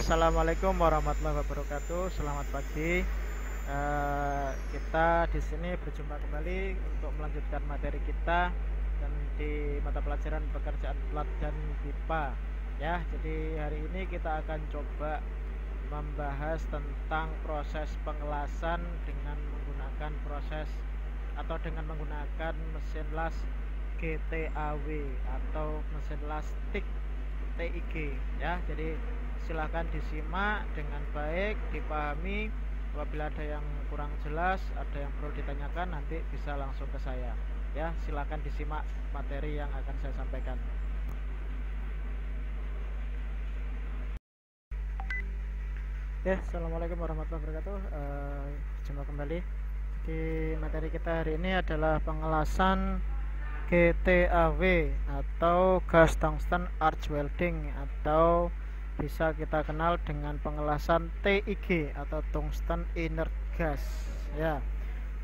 Assalamualaikum warahmatullahi wabarakatuh. Selamat pagi. Kita di sini berjumpa kembali untuk melanjutkan materi kita dan di mata pelajaran pekerjaan plat dan pipa. Ya, jadi hari ini kita akan coba membahas tentang proses pengelasan dengan menggunakan proses atau dengan menggunakan mesin las GTAW atau mesin las TIG ya. Jadi silahkan disimak dengan baik, dipahami. Apabila ada yang kurang jelas, ada yang perlu ditanyakan, nanti bisa langsung ke saya ya. Silahkan disimak materi yang akan saya sampaikan. Ya, assalamualaikum warahmatullahi wabarakatuh. Jumpa kembali. Di materi kita hari ini adalah pengelasan GTAW atau gas tungsten arch welding, atau bisa kita kenal dengan pengelasan TIG atau tungsten inert gas ya.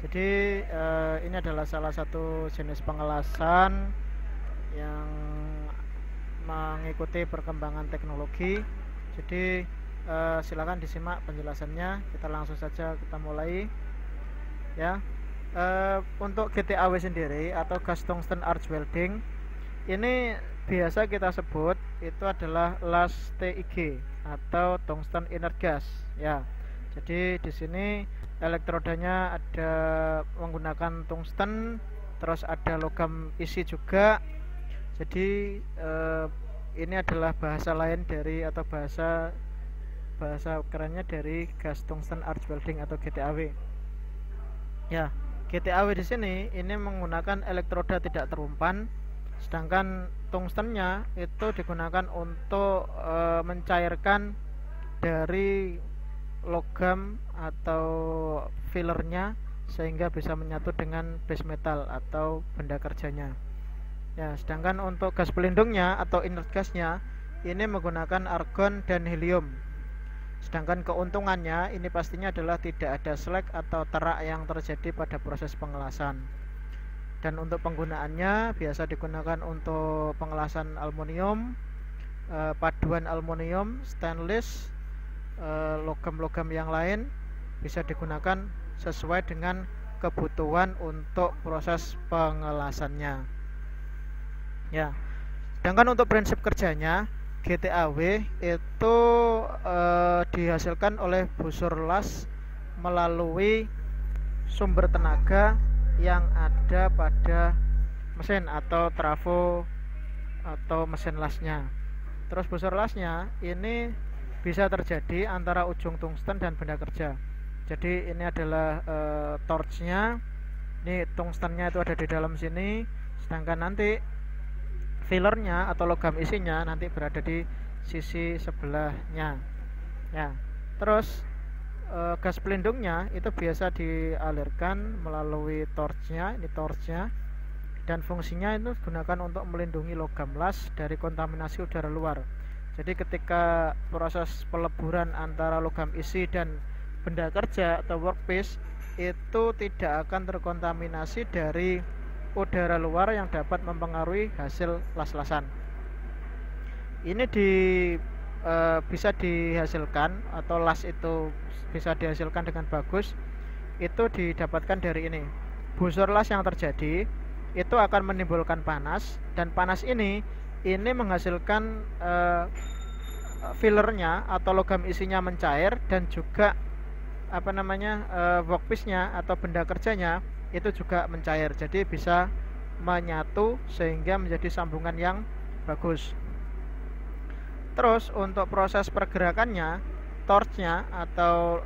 Jadi ini adalah salah satu jenis pengelasan yang mengikuti perkembangan teknologi. Jadi silakan disimak penjelasannya. Kita langsung saja kita mulai ya. Untuk GTAW sendiri atau gas tungsten arch welding ini biasa kita sebut itu adalah las TIG atau tungsten inert gas ya. Jadi di sini elektrodanya ada menggunakan tungsten, terus ada logam isi juga. Jadi ini adalah bahasa lain dari atau bahasa kerennya dari gas tungsten arch welding atau GTAW ya. GTAW di sini ini menggunakan elektroda tidak terumpan, sedangkan tungstennya itu digunakan untuk mencairkan dari logam atau fillernya sehingga bisa menyatu dengan base metal atau benda kerjanya ya. Sedangkan untuk gas pelindungnya atau inert gasnya ini menggunakan argon dan helium. Sedangkan keuntungannya ini pastinya adalah tidak ada slag atau terak yang terjadi pada proses pengelasan. Dan untuk penggunaannya biasa digunakan untuk pengelasan aluminium, paduan aluminium, stainless, logam-logam yang lain bisa digunakan sesuai dengan kebutuhan untuk proses pengelasannya ya. Sedangkan untuk prinsip kerjanya GTAW itu dihasilkan oleh busur las melalui sumber tenaga yang ada pada mesin atau trafo atau mesin lasnya. Terus busur lasnya ini bisa terjadi antara ujung tungsten dan benda kerja. Jadi ini adalah torchnya. Ini tungstennya itu ada di dalam sini, sedangkan nanti fillernya atau logam isinya nanti berada di sisi sebelahnya ya. Terus gas pelindungnya itu biasa dialirkan melalui torchnya. Ini torchnya, dan fungsinya itu digunakan untuk melindungi logam las dari kontaminasi udara luar. Jadi ketika proses peleburan antara logam isi dan benda kerja atau workpiece itu tidak akan terkontaminasi dari udara luar yang dapat mempengaruhi hasil las-lasan. Ini bisa dihasilkan atau las itu bisa dihasilkan dengan bagus itu didapatkan dari ini. Busur las yang terjadi itu akan menimbulkan panas, dan panas ini menghasilkan fillernya atau logam isinya mencair, dan juga workpiece-nya atau benda kerjanya itu juga mencair. Jadi bisa menyatu sehingga menjadi sambungan yang bagus. Terus untuk proses pergerakannya, torchnya atau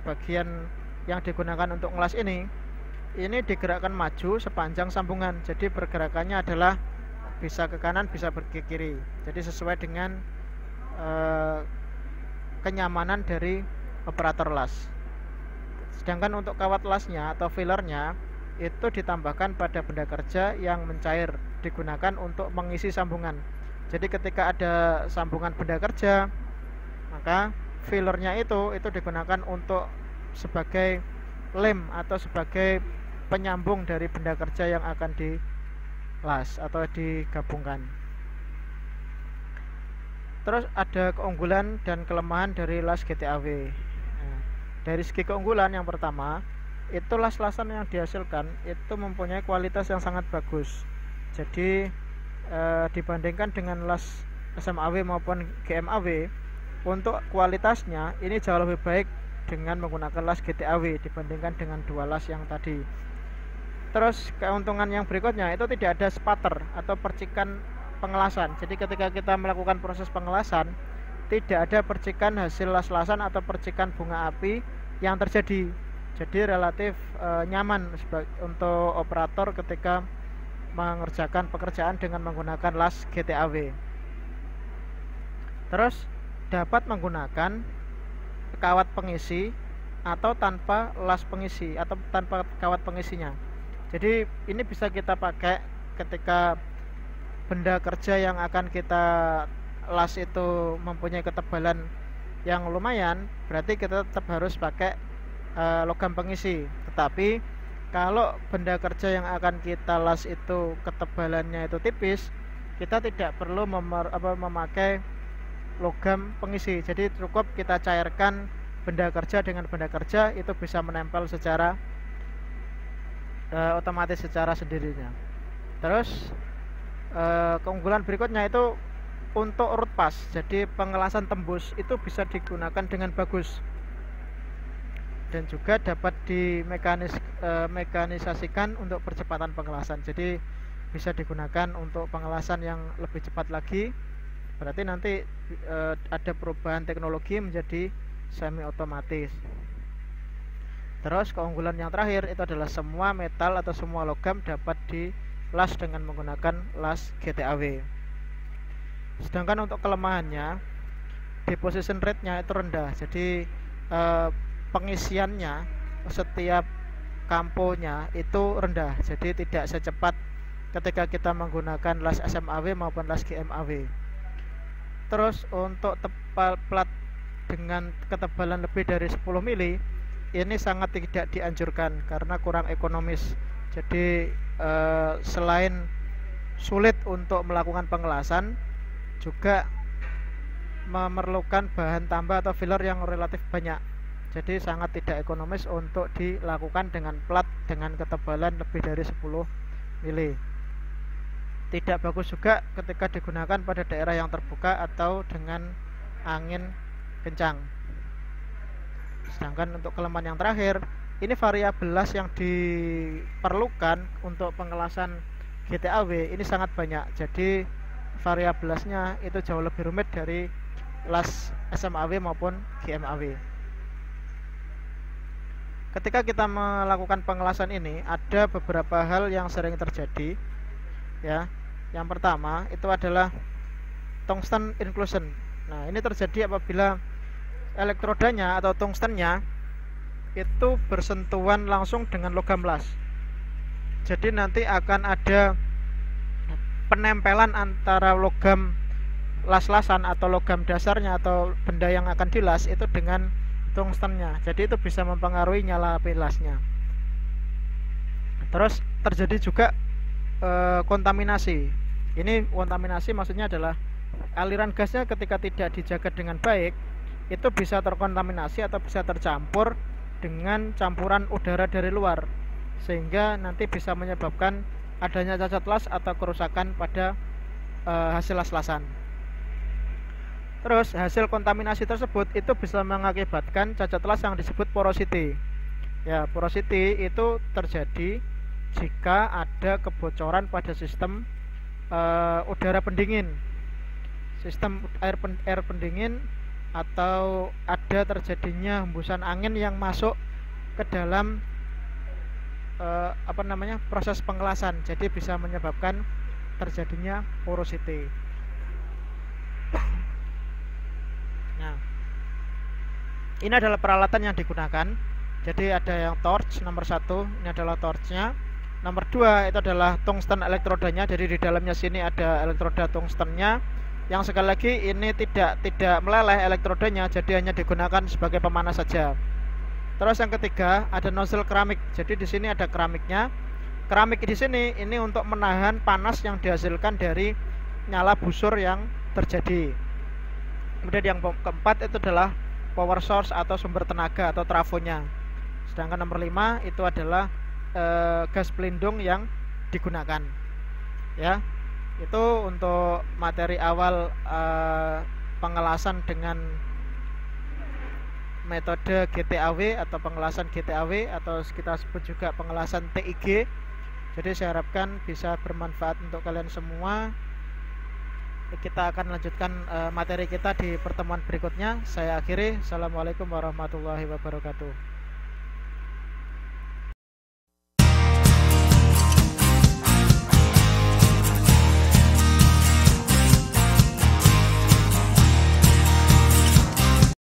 bagian yang digunakan untuk ngelas ini digerakkan maju sepanjang sambungan. Jadi pergerakannya adalah bisa ke kanan, bisa ke kiri. Jadi sesuai dengan kenyamanan dari operator las. Sedangkan untuk kawat lasnya atau fillernya itu ditambahkan pada benda kerja yang mencair, digunakan untuk mengisi sambungan. Jadi ketika ada sambungan benda kerja, maka fillernya itu digunakan untuk sebagai lem atau sebagai penyambung dari benda kerja yang akan dilas atau digabungkan. Terus ada keunggulan dan kelemahan dari las GTAW. Nah, dari segi keunggulan yang pertama, itu las-lasan yang dihasilkan itu mempunyai kualitas yang sangat bagus. Jadi dibandingkan dengan las SMAW maupun GMAW, untuk kualitasnya ini jauh lebih baik dengan menggunakan las GTAW dibandingkan dengan dua las yang tadi. Terus keuntungan yang berikutnya itu tidak ada spatter atau percikan pengelasan. Jadi ketika kita melakukan proses pengelasan, tidak ada percikan hasil las-lasan atau percikan bunga api yang terjadi. Jadi relatif nyaman untuk operator ketika mengerjakan pekerjaan dengan menggunakan las GTAW. Terus dapat menggunakan kawat pengisi atau tanpa las pengisi atau tanpa kawat pengisinya. Jadi ini bisa kita pakai ketika benda kerja yang akan kita las itu mempunyai ketebalan yang lumayan, berarti kita tetap harus pakai logam pengisi. Tetapi kalau benda kerja yang akan kita las itu ketebalannya itu tipis, kita tidak perlu memakai logam pengisi. Jadi cukup kita cairkan benda kerja dengan benda kerja, itu bisa menempel secara otomatis secara sendirinya. Terus keunggulan berikutnya itu untuk root pass. Jadi pengelasan tembus itu bisa digunakan dengan bagus dan juga dapat dimekanisasikan untuk percepatan pengelasan. Jadi bisa digunakan untuk pengelasan yang lebih cepat lagi. Berarti nanti ada perubahan teknologi menjadi semi otomatis. Terus keunggulan yang terakhir itu adalah semua metal atau semua logam dapat dilas dengan menggunakan las GTAW. Sedangkan untuk kelemahannya, deposition rate-nya itu rendah. Jadi pengisiannya setiap kamponya itu rendah. Jadi tidak secepat ketika kita menggunakan las SMAW maupun las GMAW. Terus untuk plat dengan ketebalan lebih dari 10 mili ini sangat tidak dianjurkan karena kurang ekonomis. Jadi selain sulit untuk melakukan pengelasan, juga memerlukan bahan tambah atau filler yang relatif banyak. Jadi sangat tidak ekonomis untuk dilakukan dengan plat dengan ketebalan lebih dari 10 mili. Tidak bagus juga ketika digunakan pada daerah yang terbuka atau dengan angin kencang. Sedangkan untuk kelemahan yang terakhir, ini variabel las yang diperlukan untuk pengelasan GTAW ini sangat banyak. Jadi variabel lasnya itu jauh lebih rumit dari las SMAW maupun GMAW. Ketika kita melakukan pengelasan ini, ada beberapa hal yang sering terjadi. Ya, yang pertama itu adalah tungsten inclusion. Nah, ini terjadi apabila elektrodanya atau tungstennya itu bersentuhan langsung dengan logam las. Jadi nanti akan ada penempelan antara logam las-lasan atau logam dasarnya atau benda yang akan dilas itu dengan tungstennya. Jadi itu bisa mempengaruhi nyala api lasnya. Terus terjadi juga kontaminasi. Ini kontaminasi maksudnya adalah aliran gasnya ketika tidak dijaga dengan baik itu bisa terkontaminasi atau bisa tercampur dengan campuran udara dari luar, sehingga nanti bisa menyebabkan adanya cacat las atau kerusakan pada hasil las-lasan. Terus hasil kontaminasi tersebut itu bisa mengakibatkan cacat las yang disebut porosity. Ya, porosity itu terjadi jika ada kebocoran pada sistem udara pendingin, sistem air pendingin, atau ada terjadinya hembusan angin yang masuk ke dalam proses pengelasan. Jadi bisa menyebabkan terjadinya porosity. Nah, ini adalah peralatan yang digunakan. Jadi ada yang torch nomor 1, ini adalah torchnya. Nomor 2 itu adalah tungsten elektrodanya. Jadi di dalamnya sini ada elektroda tungstennya. Yang sekali lagi ini tidak meleleh elektrodanya, jadi hanya digunakan sebagai pemanas saja. Terus yang ketiga ada nozzle keramik. Jadi di sini ada keramiknya. Keramik di sini ini untuk menahan panas yang dihasilkan dari nyala busur yang terjadi. Kemudian yang keempat itu adalah power source atau sumber tenaga atau trafonya. Sedangkan nomor 5 itu adalah gas pelindung yang digunakan. Ya, itu untuk materi awal pengelasan dengan metode GTAW atau pengelasan GTAW atau kita sebut juga pengelasan TIG. Jadi saya harapkan bisa bermanfaat untuk kalian semua. Kita akan lanjutkan materi kita di pertemuan berikutnya. Saya akhiri. Assalamualaikum warahmatullahi wabarakatuh.